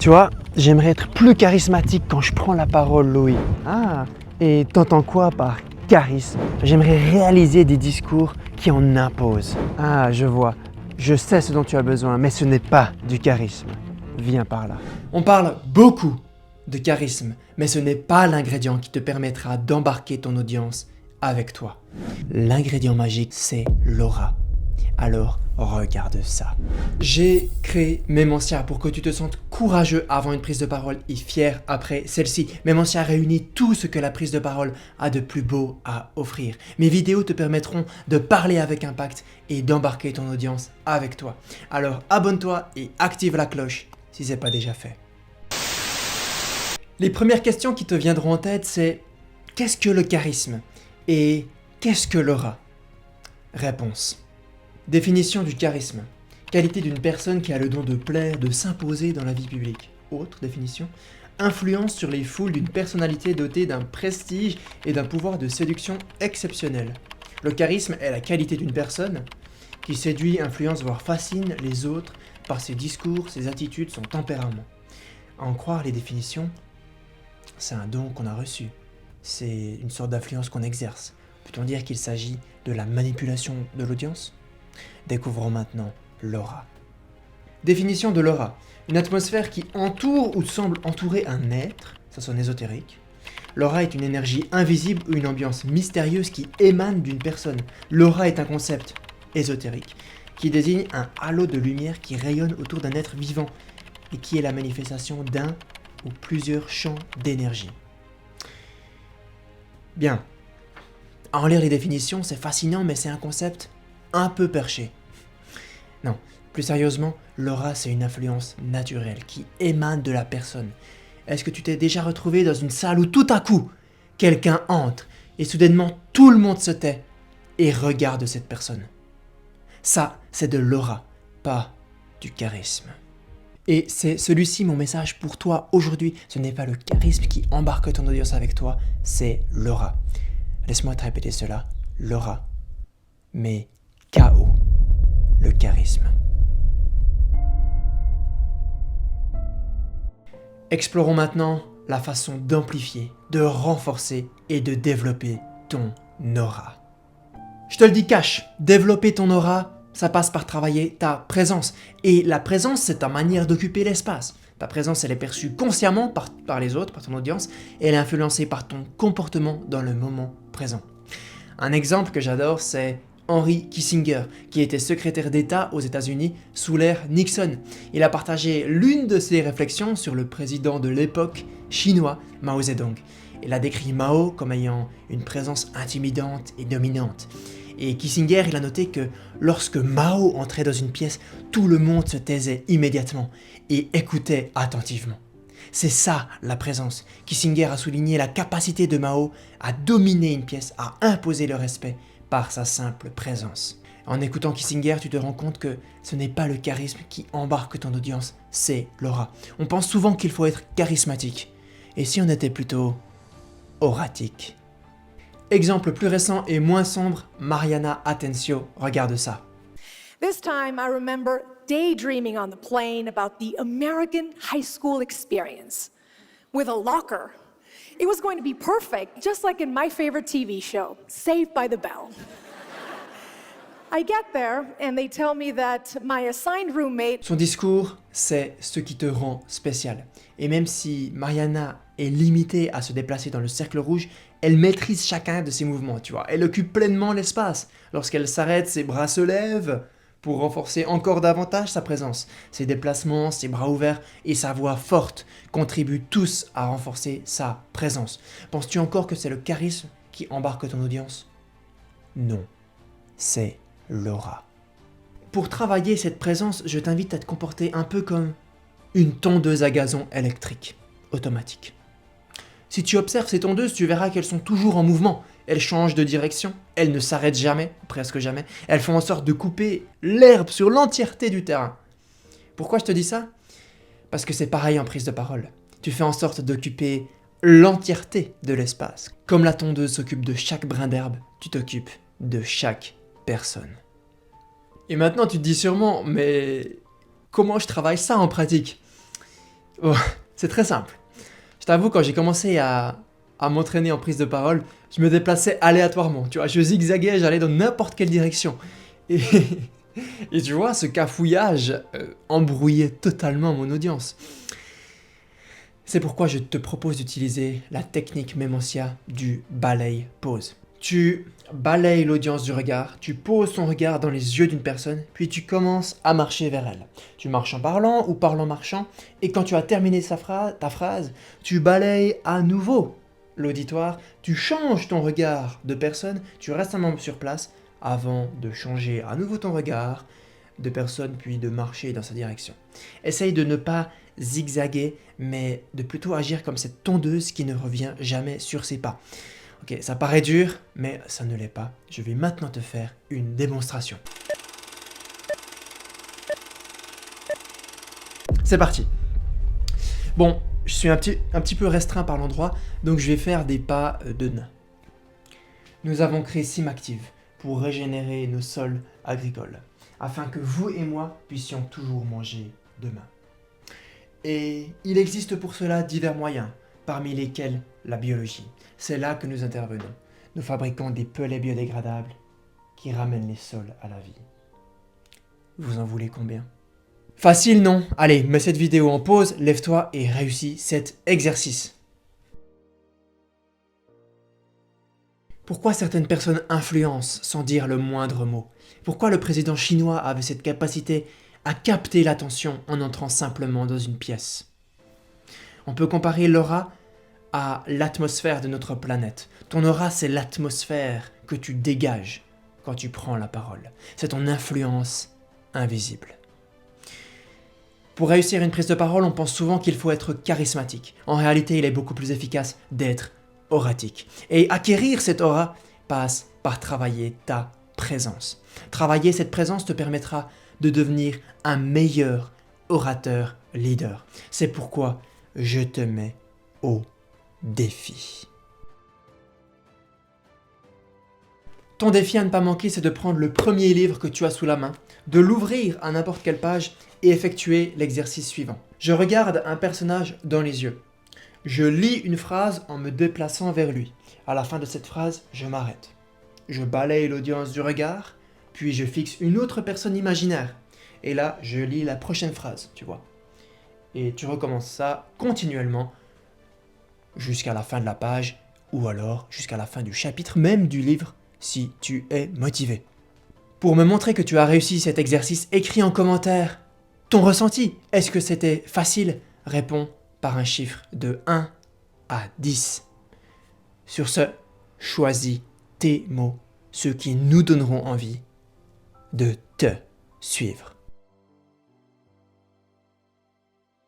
Tu vois, j'aimerais être plus charismatique quand je prends la parole, Louis. Ah, et t'entends quoi par charisme? J'aimerais réaliser des discours qui en imposent. Ah, je vois. Je sais ce dont tu as besoin, mais ce n'est pas du charisme. Viens par là. On parle beaucoup de charisme, mais ce n'est pas l'ingrédient qui te permettra d'embarquer ton audience avec toi. L'ingrédient magique, c'est l'aura. Alors, regarde ça. J'ai créé Mémencia pour que tu te sentes courageux avant une prise de parole et fier après celle-ci. Mémencia réunit tout ce que la prise de parole a de plus beau à offrir. Mes vidéos te permettront de parler avec impact et d'embarquer ton audience avec toi. Alors, abonne-toi et active la cloche si ce n'est pas déjà fait. Les premières questions qui te viendront en tête, c'est qu'est-ce que le charisme et qu'est-ce que l'aura? Réponse. Définition du charisme. Qualité d'une personne qui a le don de plaire, de s'imposer dans la vie publique. Autre définition. Influence sur les foules d'une personnalité dotée d'un prestige et d'un pouvoir de séduction exceptionnel. Le charisme est la qualité d'une personne qui séduit, influence, voire fascine les autres par ses discours, ses attitudes, son tempérament. À en croire les définitions, c'est un don qu'on a reçu. C'est une sorte d'influence qu'on exerce. Peut-on dire qu'il s'agit de la manipulation de l'audience? Découvrons maintenant l'aura. Définition de l'aura. Une atmosphère qui entoure ou semble entourer un être, ça sonne ésotérique. L'aura est une énergie invisible ou une ambiance mystérieuse qui émane d'une personne. L'aura est un concept ésotérique qui désigne un halo de lumière qui rayonne autour d'un être vivant et qui est la manifestation d'un ou plusieurs champs d'énergie. Bien. À en lire les définitions, c'est fascinant, mais c'est un concept un peu perché. Non, plus sérieusement, l'aura, c'est une influence naturelle qui émane de la personne. Est-ce que tu t'es déjà retrouvé dans une salle où tout à coup, quelqu'un entre et soudainement tout le monde se tait et regarde cette personne? Ça, c'est de l'aura, pas du charisme. Et c'est celui-ci mon message pour toi aujourd'hui. Ce n'est pas le charisme qui embarque ton audience avec toi, c'est l'aura. Laisse-moi te répéter cela, l'aura. Mais KO, le charisme. Explorons maintenant la façon d'amplifier, de renforcer et de développer ton aura. Je te le dis cash, développer ton aura, ça passe par travailler ta présence. Et la présence, c'est ta manière d'occuper l'espace. Ta présence, elle est perçue consciemment par les autres, par ton audience, et elle est influencée par ton comportement dans le moment présent. Un exemple que j'adore, c'est Henry Kissinger, qui était secrétaire d'État aux États-Unis sous l'ère Nixon. Il a partagé l'une de ses réflexions sur le président de l'époque chinois, Mao Zedong. Il a décrit Mao comme ayant une présence intimidante et dominante. Et Kissinger, il a noté que lorsque Mao entrait dans une pièce, tout le monde se taisait immédiatement et écoutait attentivement. C'est ça la présence. Kissinger a souligné la capacité de Mao à dominer une pièce, à imposer le respect par sa simple présence. En écoutant Kissinger, tu te rends compte que ce n'est pas le charisme qui embarque ton audience, c'est l'aura. On pense souvent qu'il faut être charismatique. Et si on était plutôt auratique? Exemple plus récent et moins sombre, Mariana Atencio, regarde ça. This time I remember daydreaming on the plane about the American high school experience with a locker. It was going to be perfect, just like in my favorite TV show, Saved by the Bell. I get there and they tell me that my assigned roommate... Son discours, c'est ce qui te rend spécial. Et même si Mariana est limitée à se déplacer dans le cercle rouge, elle maîtrise chacun de ses mouvements, tu vois. Elle occupe pleinement l'espace. Lorsqu'elle s'arrête, ses bras se lèvent pour renforcer encore davantage sa présence. Ses déplacements, ses bras ouverts et sa voix forte contribuent tous à renforcer sa présence. Penses-tu encore que c'est le charisme qui embarque ton audience? Non, c'est l'aura. Pour travailler cette présence, je t'invite à te comporter un peu comme une tondeuse à gazon électrique, automatique. Si tu observes ces tondeuses, tu verras qu'elles sont toujours en mouvement. Elles changent de direction, elles ne s'arrêtent jamais, presque jamais. Elles font en sorte de couper l'herbe sur l'entièreté du terrain. Pourquoi je te dis ça? Parce que c'est pareil en prise de parole. Tu fais en sorte d'occuper l'entièreté de l'espace. Comme la tondeuse s'occupe de chaque brin d'herbe, tu t'occupes de chaque personne. Et maintenant tu te dis sûrement, mais comment je travaille ça en pratique? Oh, c'est très simple. Je t'avoue, quand j'ai commencé à m'entraîner en prise de parole, je me déplaçais aléatoirement. Tu vois, je zigzaguais, j'allais dans n'importe quelle direction. Et, et tu vois, ce cafouillage embrouillait totalement mon audience. C'est pourquoi je te propose d'utiliser la technique Memoncia du balaye-pose. Tu balayes l'audience du regard, tu poses ton regard dans les yeux d'une personne, puis tu commences à marcher vers elle. Tu marches en parlant ou parles en marchant, et quand tu as terminé ta phrase, tu balayes à nouveau l'auditoire, tu changes ton regard de personne, tu restes un moment sur place avant de changer à nouveau ton regard de personne, puis de marcher dans sa direction. Essaye de ne pas zigzaguer, mais de plutôt agir comme cette tondeuse qui ne revient jamais sur ses pas. Ok, ça paraît dur, mais ça ne l'est pas. Je vais maintenant te faire une démonstration. C'est parti. Bon, je suis un petit peu restreint par l'endroit, donc je vais faire des pas de nain. Nous avons créé SimActive pour régénérer nos sols agricoles, afin que vous et moi puissions toujours manger demain. Et il existe pour cela divers moyens, parmi lesquels la biologie. C'est là que nous intervenons. Nous fabriquons des pellets biodégradables qui ramènent les sols à la vie. Vous en voulez combien? Facile, non? Allez, mets cette vidéo en pause, lève-toi et réussis cet exercice. Pourquoi certaines personnes influencent sans dire le moindre mot? Pourquoi le président chinois avait cette capacité à capter l'attention en entrant simplement dans une pièce? On peut comparer l'aura à l'atmosphère de notre planète. Ton aura, c'est l'atmosphère que tu dégages quand tu prends la parole. C'est ton influence invisible. Pour réussir une prise de parole, on pense souvent qu'il faut être charismatique. En réalité, il est beaucoup plus efficace d'être oratique. Et acquérir cette aura passe par travailler ta présence. Travailler cette présence te permettra de devenir un meilleur orateur leader. C'est pourquoi je te mets au défi. Ton défi à ne pas manquer, c'est de prendre le premier livre que tu as sous la main, de l'ouvrir à n'importe quelle page et effectuer l'exercice suivant. Je regarde un personnage dans les yeux. Je lis une phrase en me déplaçant vers lui. À la fin de cette phrase, je m'arrête. Je balaye l'audience du regard, puis je fixe une autre personne imaginaire. Et là, je lis la prochaine phrase, tu vois. Et tu recommences ça continuellement jusqu'à la fin de la page ou alors jusqu'à la fin du chapitre même du livre si tu es motivé. Pour me montrer que tu as réussi cet exercice, écris en commentaire ton ressenti. Est-ce que c'était facile? Réponds par un chiffre de 1 à 10. Sur ce, choisis tes mots, ceux qui nous donneront envie de te suivre.